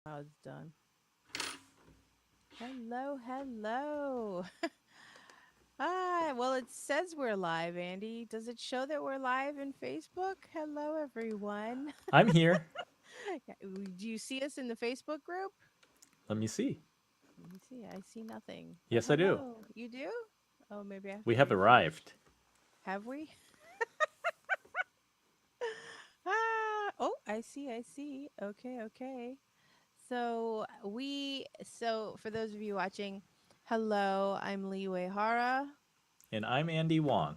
Oh, it's done. Hello, hello. Hi. Well, it says we're live, Andy. Does it show that we're live in Facebook? Hello, everyone. I'm here. Yeah, do you see us in the Facebook group? Let me see. Let me see. I see nothing. But Yes, I do. hello. You do? Oh, maybe I have We to have refresh. arrived. Have we? Oh, I see. I see. Okay, okay. So for those of you watching, hello, I'm Lee Hara. And I'm Andy Wong.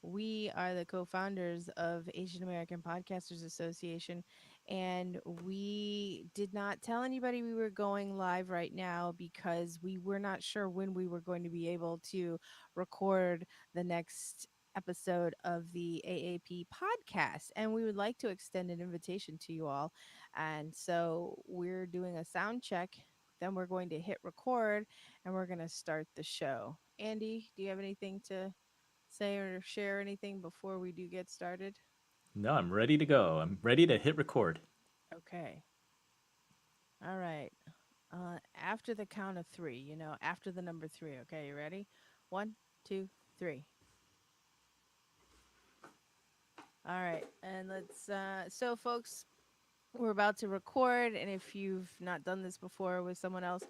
We are the co-founders of Asian American Podcasters Association, and we did not tell anybody we were going live right now because we were not sure when we were going to be able to record the next episode of the AAP podcast, and we would like to extend an invitation to you all. And so we're doing a sound check, then we're going to hit record, and we're going to start the show. Andy, do you have anything to say or share anything before we do get started? No, I'm ready to go. I'm ready to hit record. Okay. All right. After the count of three, after the number three. Okay, you ready? One, two, three. All right. And so folks, we're about to record. And if you've not done this before with someone else,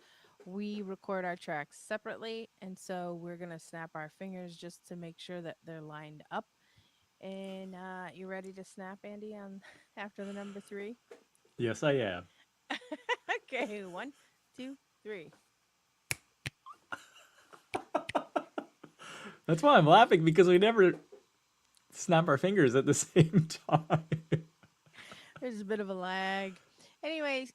we record our tracks separately. And so we're going to snap our fingers just to make sure that they're lined up. And you ready to snap, Andy, on after the number three? Yes, I am. Okay, one, two, three. That's why I'm laughing because we never snap our fingers at the same time. There's a bit of a lag. Anyways,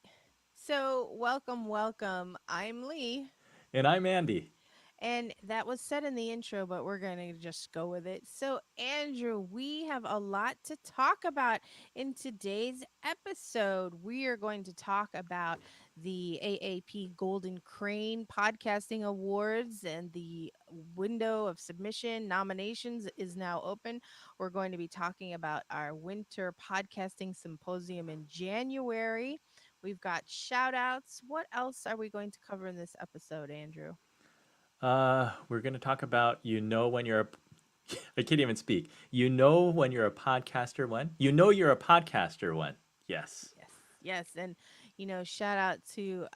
so welcome, welcome. I'm Lee. And I'm Andy. And that was said in the intro, but we're going to just go with it. So, Andrew, we have a lot to talk about in today's episode. We are going to talk about the AAP Golden Crane Podcasting Awards, and the window of submission nominations is now open. We're going to be talking about our Winter Podcasting Symposium in January. We've got shout outs. What else are we going to cover in this episode, Andrew? We're going to talk about when you're a. I can't even speak. You know when you're a podcaster when? You know you're a podcaster when? Yes. Yes, yes, and shout out to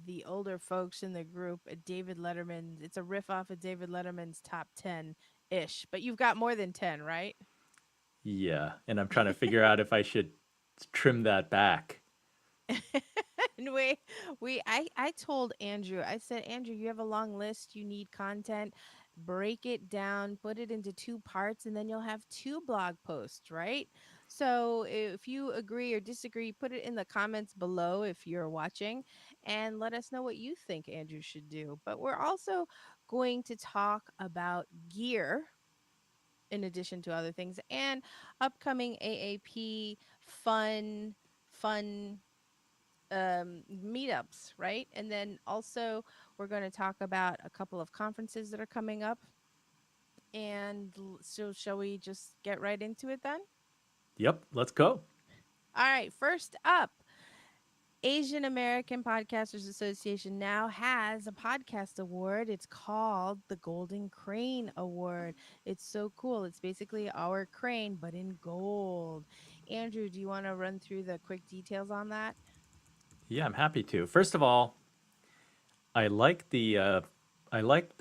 the older folks in the group. David Letterman. It's a riff off of David Letterman's top 10 ish, but you've got more than 10, right? Yeah. And I'm trying to figure out if I should trim that back. And I told Andrew, I said, Andrew, you have a long list, you need content, break it down, put it into two parts, and then you'll have two blog posts, right? So if you agree or disagree, put it in the comments below if you're watching, and let us know what you think Andrew should do. But we're also going to talk about gear in addition to other things, and upcoming AAP fun meetups, right? And then also we're going to talk about a couple of conferences that are coming up. And so shall we just get right into it then? Yep. Let's go. All right, first up, Asian American Podcasters Association now has a podcast award. It's called the Golden Crane Award. It's so cool. It's basically our crane, but in gold. Andrew, do you want to run through the quick details on that? Yeah, I'm happy to. First of all, I like the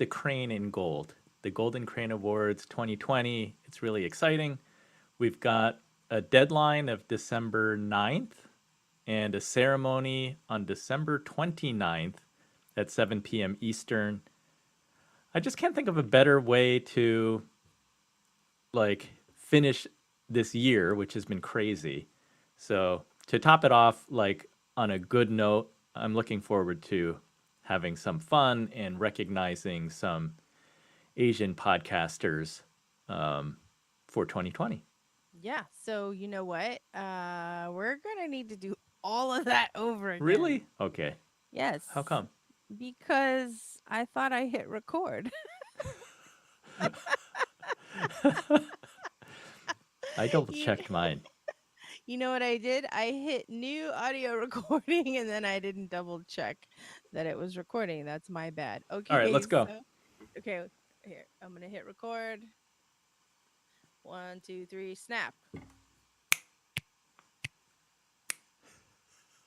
crane in gold. The Golden Crane Awards 2020. It's really exciting. We've got a deadline of December 9th and a ceremony on December 29th at 7 p.m. Eastern. I just can't think of a better way to finish this year, which has been crazy. So, to top it off on a good note, I'm looking forward to having some fun and recognizing some Asian podcasters for 2020. Yeah. So you know what? We're gonna need to do all of that over again. Really? Okay. Yes, How come? because I thought I hit record. I double you, checked mine. You know what I did? I hit new audio recording and then I didn't double check that it was recording. That's my bad. All right, Okay, let's go. okay, here. I'm gonna hit record. One, two, three, snap.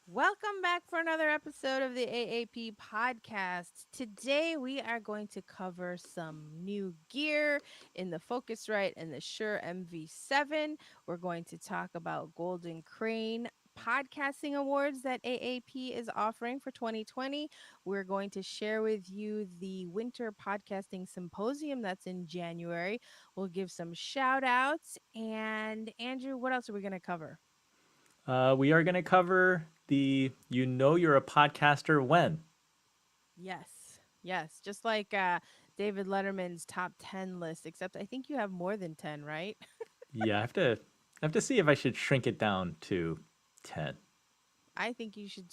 Welcome back for another episode of the AAP podcast. Today we are going to cover some new gear in the Focusrite and the Shure MV7. We're going to talk about Golden Crane podcasting awards that AAP is offering for 2020. We're going to share with you the Winter Podcasting Symposium that's in January. We'll give some shout outs. And Andrew, what else are we going to cover? We are going to cover the You Know You're a Podcaster When. Yes. Yes. Just like David Letterman's top 10 list, except I think you have more than 10, right? Yeah, I have to see if I should shrink it down to 10. I think you should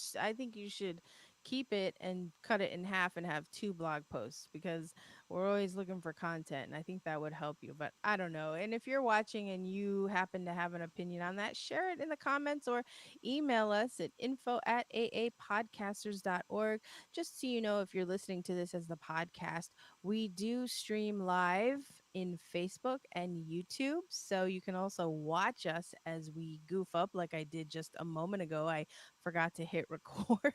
keep it and cut it in half and have two blog posts because we're always looking for content and I think that would help you, but I don't know. And if you're watching and you happen to have an opinion on that, share it in the comments or email us at info@aapodcasters.org. Just so you know, if you're listening to this as the podcast, we do stream live in Facebook and YouTube, so you can also watch us as we goof up like I did just a moment ago. I forgot to hit record.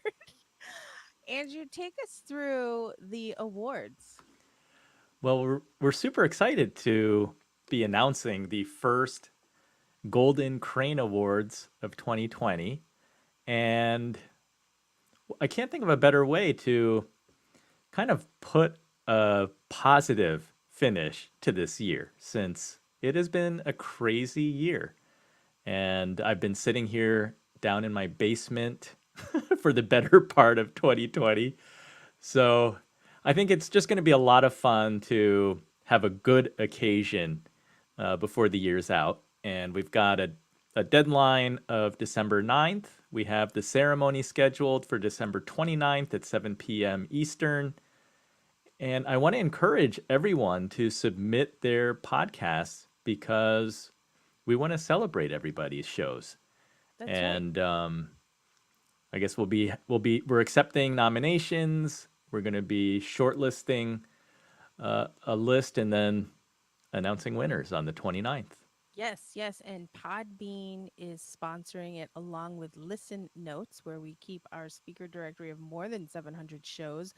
Andrew, take us through the awards. Well, we're super excited to be announcing the first Golden Crane Awards of 2020. And I can't think of a better way to kind of put a positive finish to this year since it has been a crazy year. And I've been sitting here down in my basement for the better part of 2020. So I think it's just going to be a lot of fun to have a good occasion before the year's out. And we've got a deadline of December 9th. We have the ceremony scheduled for December 29th at 7 p.m. Eastern. And I want to encourage everyone to submit their podcasts because we want to celebrate everybody's shows. That's right. And I guess we're accepting nominations. We're going to be shortlisting a list and then announcing winners on the 29th. Yes, yes. And Podbean is sponsoring it along with Listen Notes, where we keep our speaker directory of more than 700 shows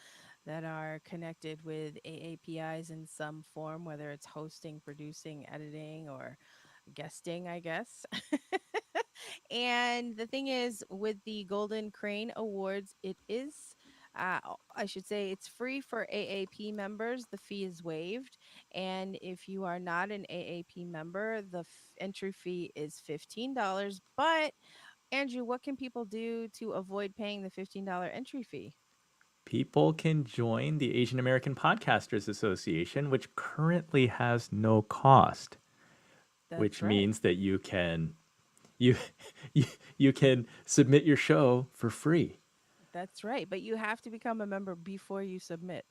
that are connected with AAPIs in some form, whether it's hosting, producing, editing, or guesting, I guess. And the thing is, with the Golden Crane Awards, it is. I should say it's free for AAP members. The fee is waived. And if you are not an AAP member, the entry fee is $15. But, Andrew, what can people do to avoid paying the $15 entry fee? People can join the Asian American Podcasters Association, which currently has no cost, That's which right. means that you you, you can submit your show for free. That's right. But you have to become a member before you submit.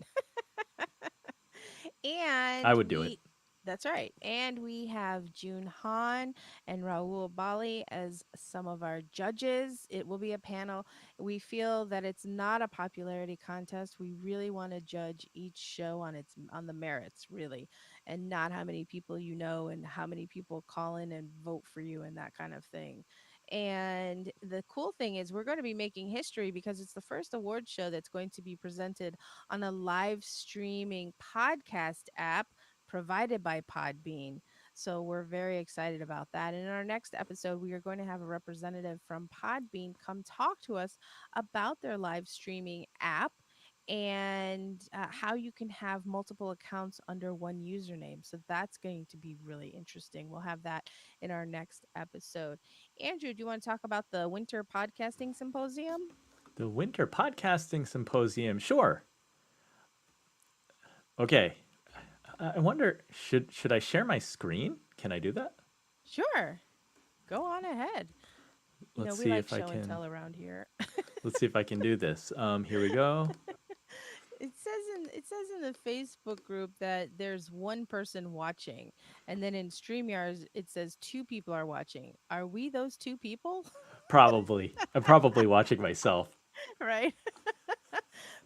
I And would do it. that's right. And we have June Han and Raul Bali as some of our judges. It will be a panel. We feel that it's not a popularity contest. We really want to judge each show on the merits, really, and not how many people you know and how many people call in and vote for you and that kind of thing. And the cool thing is, we're going to be making history because it's the first award show that's going to be presented on a live streaming podcast app provided by Podbean. So we're very excited about that. And in our next episode, we are going to have a representative from Podbean come talk to us about their live streaming app and how you can have multiple accounts under one username. So that's going to be really interesting. We'll have that in our next episode. Andrew, do you want to talk about the Winter Podcasting Symposium? The Winter Podcasting Symposium. Sure. Okay. I wonder should I share my screen? Can I do that? Sure. Go on ahead. You know, Let's we see like if I show and can tell around here. let's see if I can do this. Here we go. It says in the Facebook group that there's one person watching, and then in StreamYards it says two people are watching. Are we those two people? Probably. I'm probably watching myself. Right.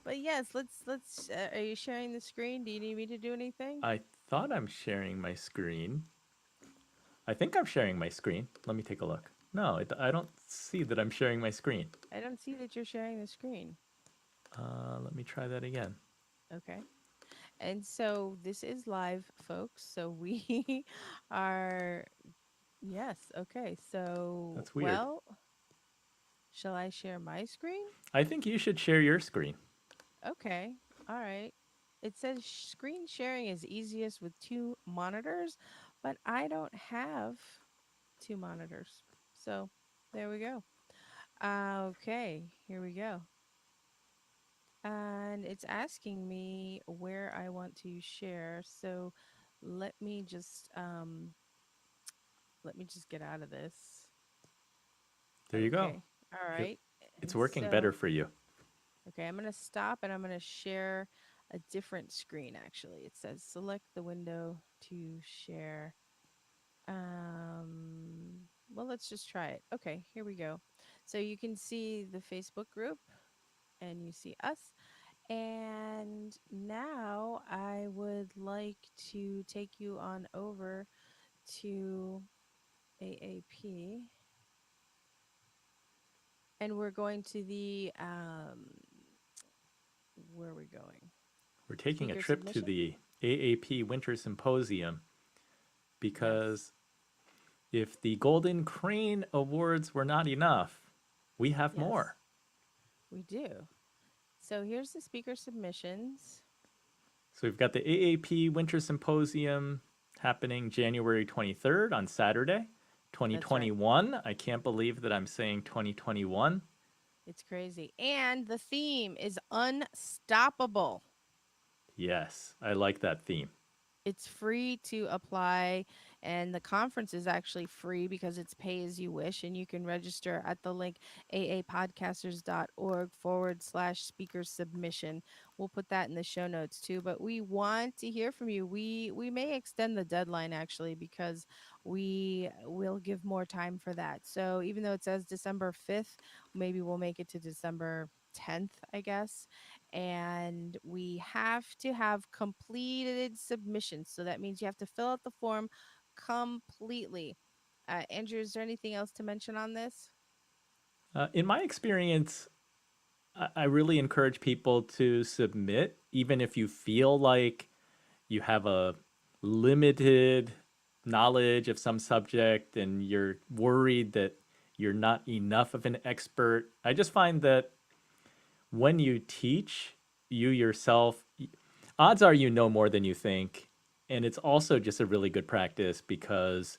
But yes, let's. Are you sharing the screen? Do you need me to do anything? I thought I'm sharing my screen. I think I'm sharing my screen. Let me take a look. No, I don't see that I'm sharing my screen. I don't see that you're sharing the screen. Let me try that again. Okay. And so this is live, folks. So we are, yes. Okay. So, That's weird. well, shall I share my screen? I think you should share your screen. Okay. All right. It says screen sharing is easiest with two monitors, but I don't have two monitors. So there we go. Okay. Here we go. And it's asking me where I want to share. So let me just um let me just get out of this. There you go. Okay. All It, right. it's And working better so, for you. okay, I'm going to stop and I'm going to share a different screen actually. It says select the window to share. Well, let's just try it. Okay, here we go. So you can see the Facebook group and you see us. And now I would like to take you on over to AAP, and we're going to the where are we going? We're taking a Speaker trip to submission? the AAP Winter Symposium Yes. because if the Golden Crane Awards were not enough, we have Yes, more. we do. So here's the speaker submissions. So we've got the AAP Winter Symposium happening January 23rd on Saturday, That's right. 2021. I can't believe that I'm saying 2021. It's crazy. And the theme is unstoppable. Yes, I like that theme. It's free to apply, and the conference is actually free because it's pay as you wish, and you can register at the link aapodcasters.org/speaker submission. We'll put that in the show notes too, but we want to hear from you. We may extend the deadline actually because we will give more time for that. So even though it says December 5th, maybe we'll make it to December 10th, I guess. And we have to have completed submissions. So that means you have to fill out the form completely. Andrew, is there anything else to mention on this? In my experience, I really encourage people to submit, even if you feel like you have a limited knowledge of some subject and you're worried that you're not enough of an expert. I just find that when you teach, you yourself, odds are you know more than you think. And it's also just a really good practice because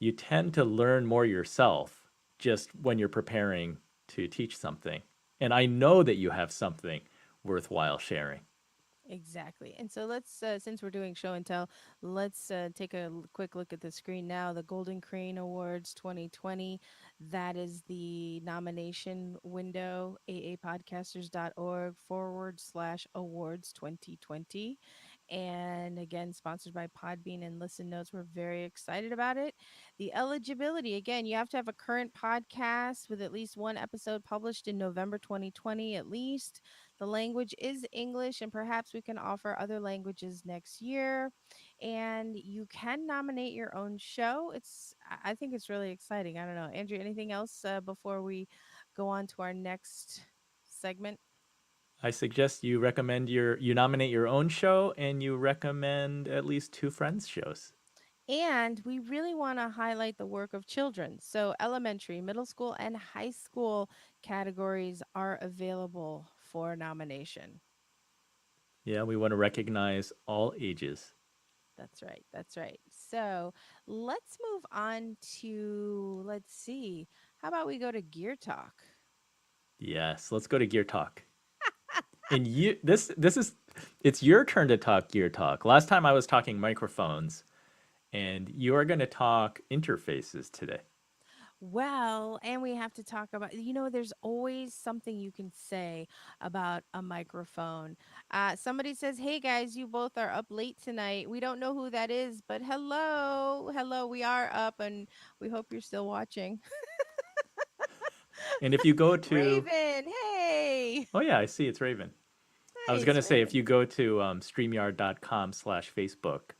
you tend to learn more yourself just when you're preparing to teach something. And I know that you have something worthwhile sharing. Exactly. And so let's, since we're doing show and tell, let's take a quick look at the screen now. The Golden Crane Awards 2020. That is the nomination window, aapodcasters.org/awards 2020. And again, sponsored by Podbean and Listen Notes. We're very excited about it. The eligibility, again, you have to have a current podcast with at least one episode published in November 2020 at least. The language is English, and perhaps we can offer other languages next year. And you can nominate your own show. I think it's really exciting. I don't know. Andrew, anything else before we go on to our next segment? I suggest you nominate your own show and you recommend at least two friends shows. And we really want to highlight the work of children. So, elementary, middle school, and high school categories are available for nomination. Yeah, we want to recognize all ages. That's right. That's right. So let's move on to, let's see, how about we go to Gear Talk? Yes, let's go to Gear Talk. And this is it's your turn to talk Gear Talk. Last time I was talking microphones and you are going to talk interfaces today. Well, and we have to talk about, there's always something you can say about a microphone. Somebody says, "Hey guys, you both are up late tonight." We don't know who that is, but hello, hello, we are up and we hope you're still watching. And if you go to, Raven, hey. oh yeah, I see it's Raven. I was Nice, gonna say if Raven. you go to streamyard.com/Facebook,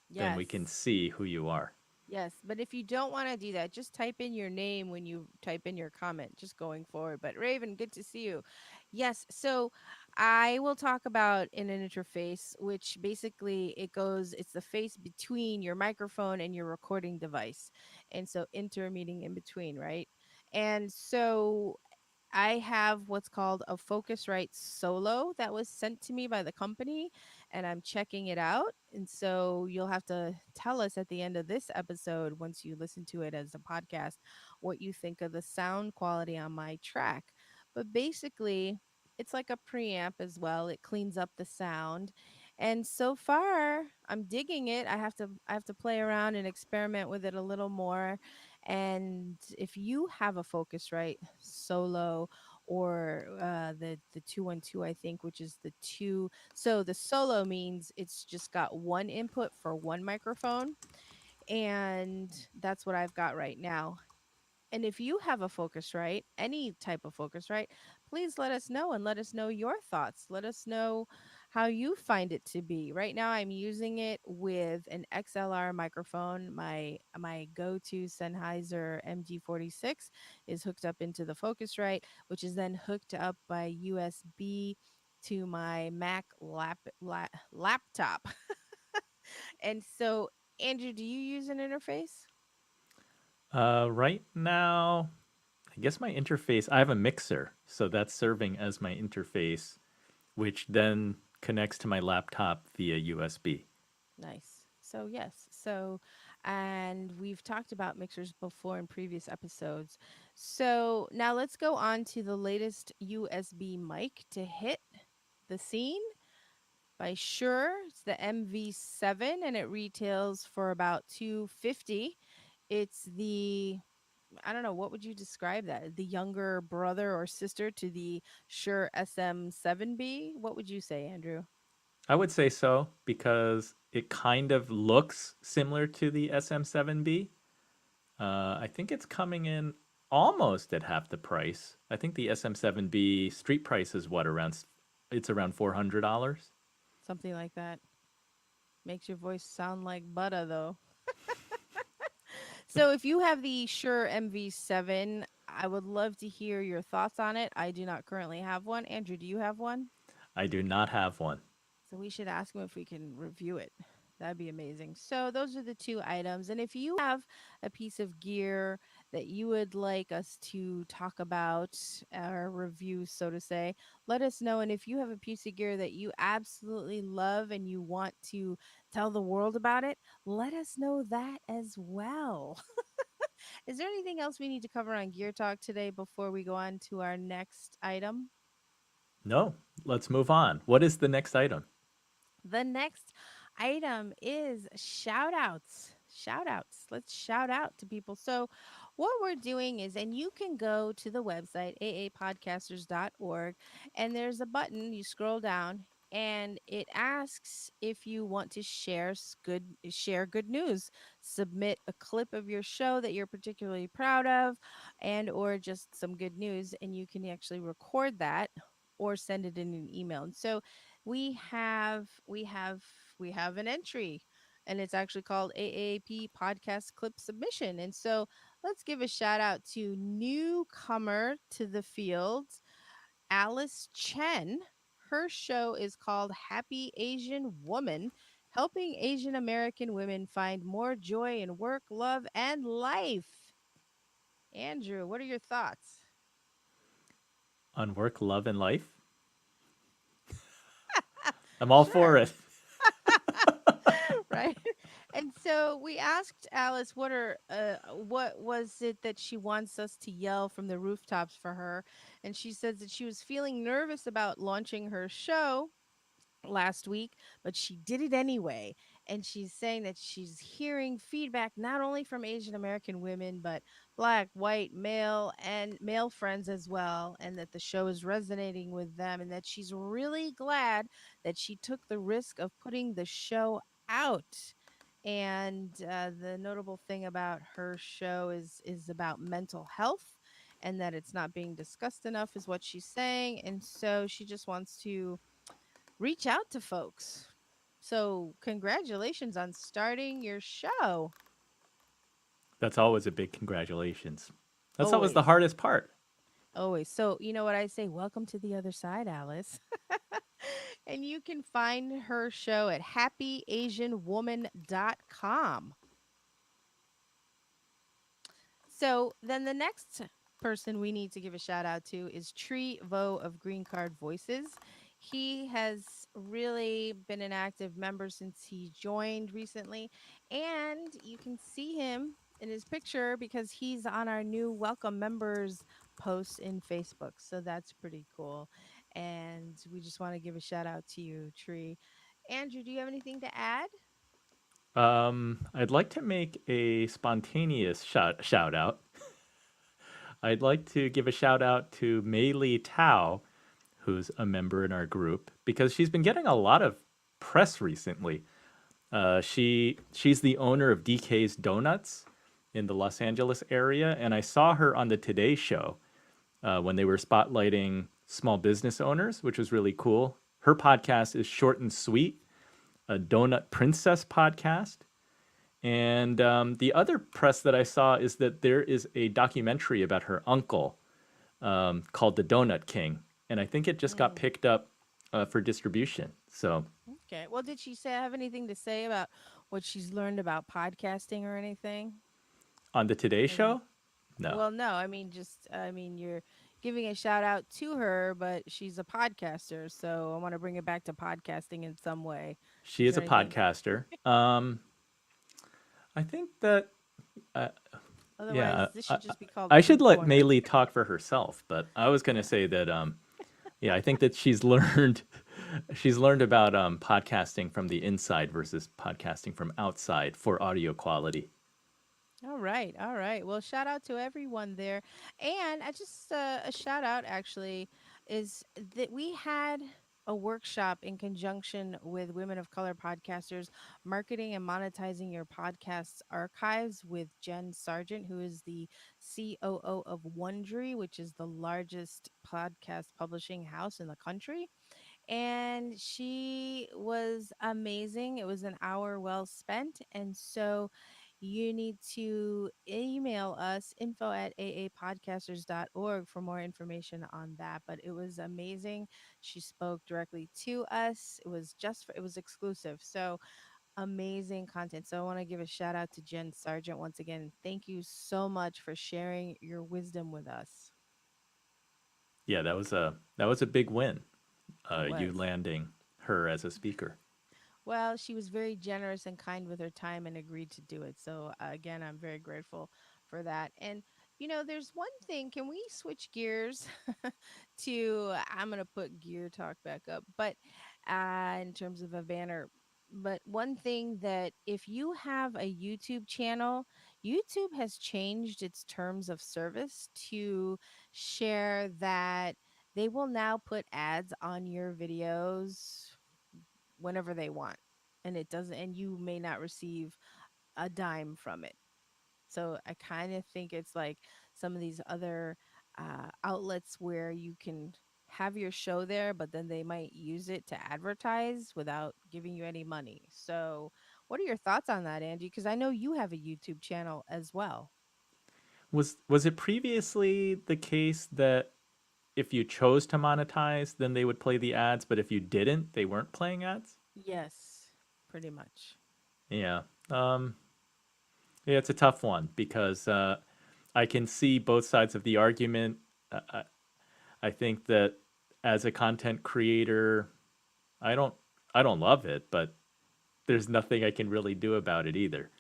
then we can Yes. see who you are. Yes, but if you don't want to do that, just type in your name when you type in your comment, just going forward. But Raven, good to see you. Yes, so I will talk about an interface, which basically it's the face between your microphone and your recording device. And so inter meaning in between, right? And so I have what's called a Focusrite Solo that was sent to me by the company, and I'm checking it out. And so you'll have to tell us at the end of this episode, once you listen to it as a podcast, what you think of the sound quality on my track. But basically, it's like a preamp as well. It cleans up the sound. And so far, I'm digging it. I have to play around and experiment with it a little more. And if you have a Focusrite Solo or the 212, I think, which is the two. So the Solo means it's just got one input for one microphone, and that's what I've got right now. And if you have a Focusrite, any type of Focusrite, please let us know and let us know your thoughts. Let us know how you find it to be. Right now I'm using it with an XLR microphone. My go-to Sennheiser MG46 is hooked up into the Focusrite, which is then hooked up by USB to my Mac laptop. And so, Andrew, do you use an interface? Right now, I guess my interface, I have a mixer, so that's serving as my interface, which then connects to my laptop via USB. Nice. So, yes. So, and we've talked about mixers before in previous episodes. So, now let's go on to the latest USB mic to hit the scene by Shure. It's the MV7 and it retails for about 250. It's the I don't know, what would you describe that? The younger brother or sister to the Shure SM7B? What would you say, Andrew? I would say so because it kind of looks similar to the SM7B. I think it's coming in almost at half the price. I think the SM7B street price is what around it's around $400. Something like that. Makes your voice sound like butter, though. So, if you have the Shure MV7, I would love to hear your thoughts on it. I do not currently have one. Andrew, do you have one? I do not have one. So, we should ask him if we can review it. That'd be amazing. So, those are the two items. And if you have a piece of gear that you would like us to talk about or review, so to say, let us know. And if you have a piece of gear that you absolutely love and you want to tell the world about it, let us know that as well. Is there anything else we need to cover on Gear Talk today before we go on to our next item? No, let's move on. What is the next item? The next item is shout outs. Shout outs. Let's shout out to people. So, what we're doing is, and you can go to the website, aapodcasters.org, and there's a button. You scroll down, and it asks if you want to share good news. Submit a clip of your show that you're particularly proud of, and or just some good news, and you can actually record that or send it in an email. And so we have we have we have an entry, and it's actually called AAP podcast clip submission. And so let's give a shout out to newcomer to the field, Alice Chen. Her show is called Happy Asian Woman, helping Asian American women find more joy in work, love, and life. Andrew, what are your thoughts? On work, love, and life? I'm all for Sure. it. Right? And so we asked Alice what was it that she wants us to yell from the rooftops for her, and she says that she was feeling nervous about launching her show last week, but she did it anyway. And she's saying that she's hearing feedback not only from Asian American women, but black, white, male, and male friends as well, and that the show is resonating with them, and that she's really glad that she took the risk of putting the show out. And the notable thing about her show is about mental health, and that it's not being discussed enough, is what she's saying. And so she just wants to reach out to folks. So, congratulations on starting your show. That's always a big congratulations. That's always the Always. hardest part. Always. So, you know what I say? Welcome to the other side, Alice. And you can find her show at happyasianwoman.com. So then the next person we need to give a shout out to is Tree Vo of Green Card Voices. He has really been an active member since he joined recently, and you can see him in his picture because he's on our new welcome members posts in Facebook. So that's pretty cool. And we just want to give a shout out to you, Tree. Andrew, do you have anything to add? I'd like to make a spontaneous shout out. I'd like to give a shout out to Mei Li Tao, who's a member in our group, because she's been getting a lot of press recently. She's the owner of DK's Donuts in the Los Angeles area, and I saw her on the Today Show when they were spotlighting small business owners, which was really cool. Her podcast is short and sweet, a Donut Princess podcast. And the other press that I saw is that there is a documentary about her uncle called The Donut King. And I think it just got Mm, picked up for distribution. So okay. Well, did she say have anything to say about what she's learned about podcasting or anything? on the Today Have you? Show, no, Well, no. I mean, you're giving a shout out to her, but she's a podcaster, so I want to bring it back to podcasting in some way. she Is is there a anything? podcaster. I think that, uh, yeah, Otherwise, this should just be called I should Fruit let Corner. Maylee talk for herself. But I was going to say that, yeah, I think that she's learned she's learned about podcasting from the inside versus podcasting from outside for audio quality. All right, all right. Well, shout out to everyone there, and I just a shout out actually is that we had a workshop in conjunction with Women of Color podcasters, marketing and monetizing your podcast's archives with Jen Sargent, who is the COO of Wondery, which is the largest podcast publishing house in the country, and she was amazing. It was an hour well spent. And so you need to email us info at aapodcasters.org for more information on that. But it was amazing. She spoke directly to us. It was exclusive. So amazing content. So I want to give a shout out to Jen Sargent once again. Thank you so much for sharing your wisdom with us. Yeah, that was a big win. It You was. landing her as a speaker. Well, she was very generous and kind with her time and agreed to do it. So, again, I'm very grateful for that. And, there's one thing. Can we switch gears to, I'm going to put gear talk back up, but in terms of a banner. But one thing that if you have a YouTube channel, YouTube has changed its terms of service to share that they will now put ads on your videos whenever they want, and it doesn't, and you may not receive a dime from it. So I kind of think it's like some of these other outlets where you can have your show there, but then they might use it to advertise without giving you any money. So what are your thoughts on that, Andy? Because I know you have a YouTube channel as well. Was it previously the case that if you chose to monetize, then they would play the ads, but if you didn't, they weren't playing ads? Yes, pretty much. Yeah. Um, yeah, it's a tough one because I can see both sides of the argument. I think that as a content creator, I don't I don't love it, but there's nothing I can really do about it either.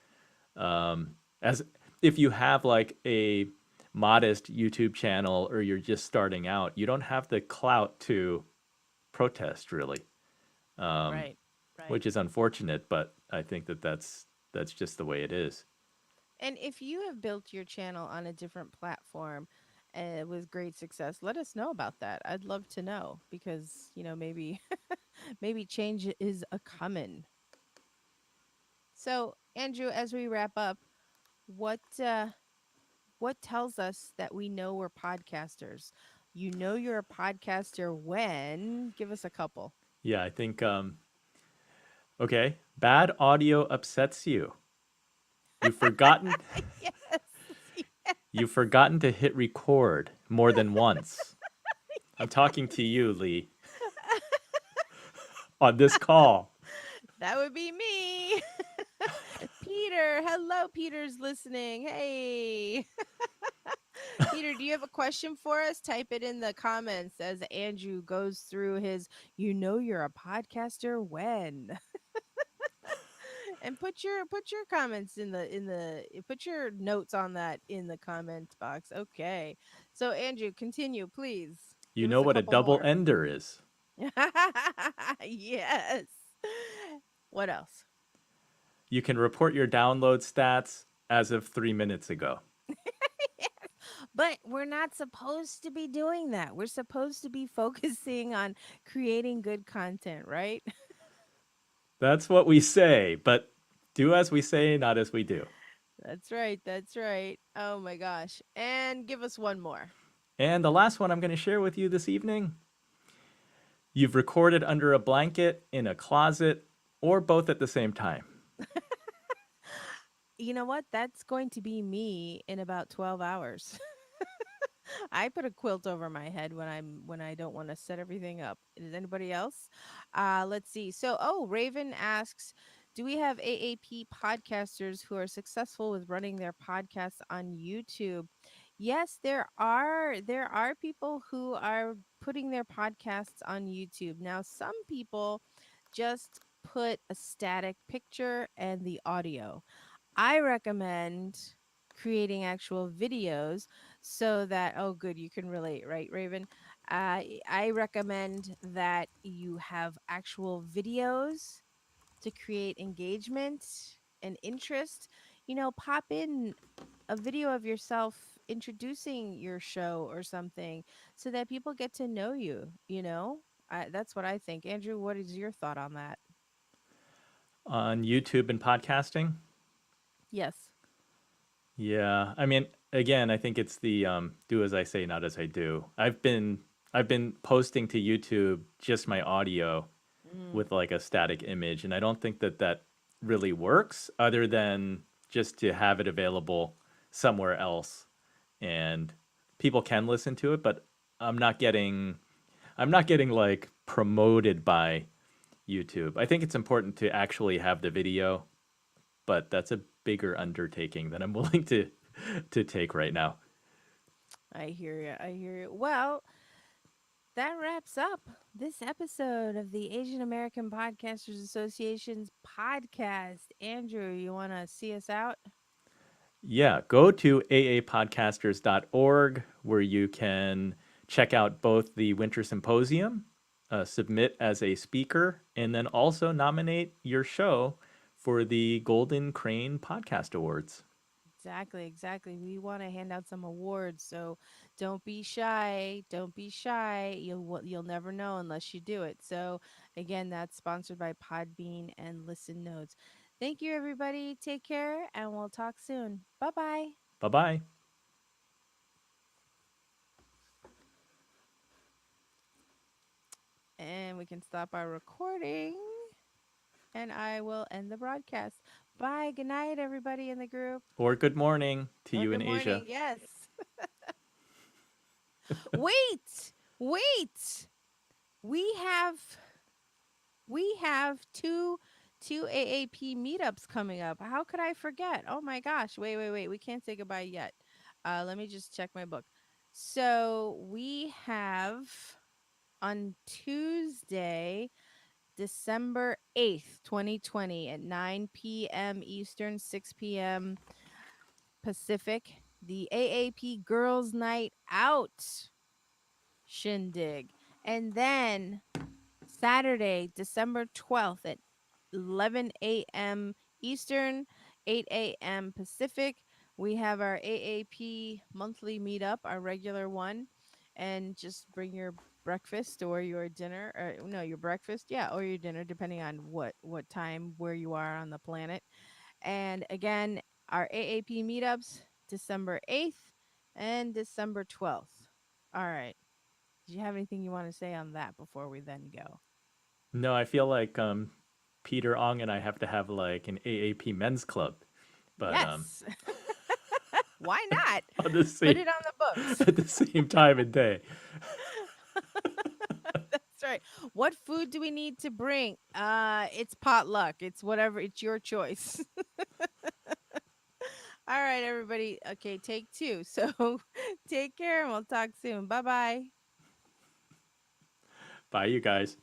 As if you have like a modest YouTube channel or you're just starting out, you don't have the clout to protest really, Right, right. which is unfortunate, but I think that that's just the way it is. And if you have built your channel on a different platform with great success, let us know about that. I'd love to know because, maybe maybe change is a coming. So, Andrew, as we wrap up, what what tells us that we know we're podcasters? You know you're a podcaster when? Give us a couple. Yeah, I think okay, bad audio upsets you. You've forgotten Yes. you've forgotten to hit record more than once. I'm talking to you, Lee, on this call. That would be me. Peter. Hello, Peter's listening. Hey. Peter, do you have a question for us? Type it in the comments as Andrew goes through his you're a podcaster when. And put your comments in the put your notes on that in the comment box. Okay. So Andrew, continue, please. You Give know us a what a couple double more. ender is. Yes. What else? You can report your download stats as of 3 minutes ago. But we're not supposed to be doing that. We're supposed to be focusing on creating good content, right? That's what we say, but do as we say, not as we do. That's right. That's right. Oh my gosh. And give us one more. And the last one I'm going to share with you this evening, you've recorded under a blanket, in a closet, or both at the same time. You know what? That's going to be me in about 12 hours. I put a quilt over my head when I don't want to set everything up. Is anybody else? Let's see. So, Raven asks, do we have AAP podcasters who are successful with running their podcasts on YouTube? Yes, there are. There are people who are putting their podcasts on YouTube. Now, some people just put a static picture and the audio. I recommend creating actual videos so that, oh good, you can relate, right, Raven? I recommend that you have actual videos to create engagement and interest. Pop in a video of yourself introducing your show or something so that people get to know you. That's what I think. Andrew, what is your thought on that? On YouTube and podcasting, Yes. yeah, I mean, again, I think it's the do as I say, not as I do. I've been posting to YouTube just my audio Mm, with like a static image, and I don't think that that really works, other than just to have it available somewhere else, and people can listen to it, but I'm not getting I'm not getting like promoted by YouTube. I think it's important to actually have the video, but that's a bigger undertaking than I'm willing to take right now. I hear you. I hear you. Well, that wraps up this episode of the Asian American Podcasters Association's podcast. Andrew, you want to see us out? Yeah, go to aapodcasters.org where you can check out both the Winter Symposium, submit as a speaker, and then also nominate your show for the Golden Crane Podcast Awards. Exactly, exactly. We want to hand out some awards, so don't be shy. Don't be shy. You'll never know unless you do it. So again, that's sponsored by Podbean and Listen Notes. Thank you, everybody. Take care, and we'll talk soon. Bye bye. Bye bye. And we can stop our recording, and I will end the broadcast. Bye. Good night, everybody in the group. Or good morning to Or you in good Asia. morning. Yes. Wait. Wait. We have we have two AAP meetups coming up. How could I forget? Oh my gosh. Wait, wait, wait. We can't say goodbye yet. Let me just check my book. So we have on Tuesday, December 8th, 2020 at 9 p.m. Eastern, 6 p.m. Pacific, the AAP Girls Night Out shindig. And then Saturday, December 12th at 11 a.m. Eastern, 8 a.m. Pacific, We have our AAP monthly meetup, our regular one, and just bring your breakfast or your dinner, or no, your breakfast, yeah, or your dinner, depending on what time where you are on the planet. And again, our AAP meetups, December 8th and December 12th. All right. Do you have anything you want to say on that before we then go? No, I feel like Peter Ong and I have to have like an AAP men's club, but Yes. Why not? on the Put same it on the books. at the same time and day. That's right. What food do we need to bring? It's potluck. It's whatever. It's your choice. All right, everybody. Okay, take two. So take care and we'll talk soon. Bye bye. Bye, you guys.